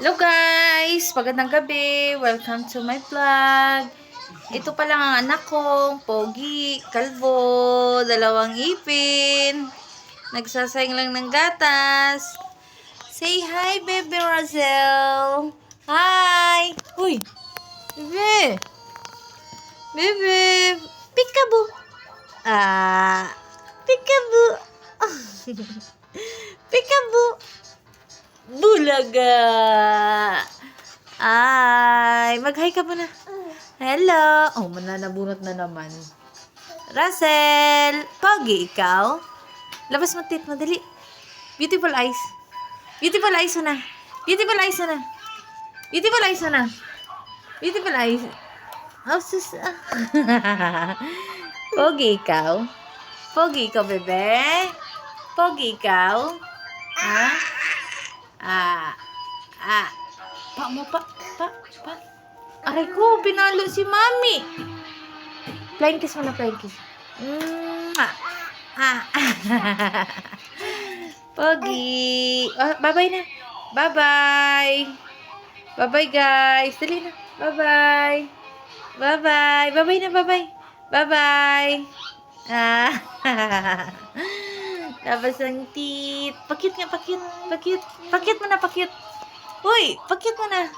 Hello guys! Magandang gabi! Welcome to my vlog. Ito pa lang ang anak kong pogi, kalbo, dalawang ipin. Nagsasayang lang ng gatas. Say hi, baby Rosel! Hi! Uy! Bebe! Bebe! Peekaboo! Peekaboo! Peekaboo! Bulaga! Ay, mag-hi ka muna. Hello! Oh, mananabunot na naman. Russell! Pogi, ikaw? Labas mo tit, madali. Beautiful eyes. Beautiful eyes na. Beautiful eyes na. Beautiful eyes na. Beautiful eyes. Oh, sus. Pogi, ikaw? Pogi, ikaw, bebe? Pogi, ikaw? Ha? Pa mo, pa. Aray ko, pinalo si mami. Flying kiss mo na, flying kiss. Pogi. Oh, bye-bye na. Bye-bye. Bye-bye, guys. Dali na. Bye-bye. Bye-bye. Bye-bye na, bye-bye. Bye-bye. Labas ang tit. Pakit nga, pakit. Pakit. Pakit mo na, pakit. Uy, pakit mo na.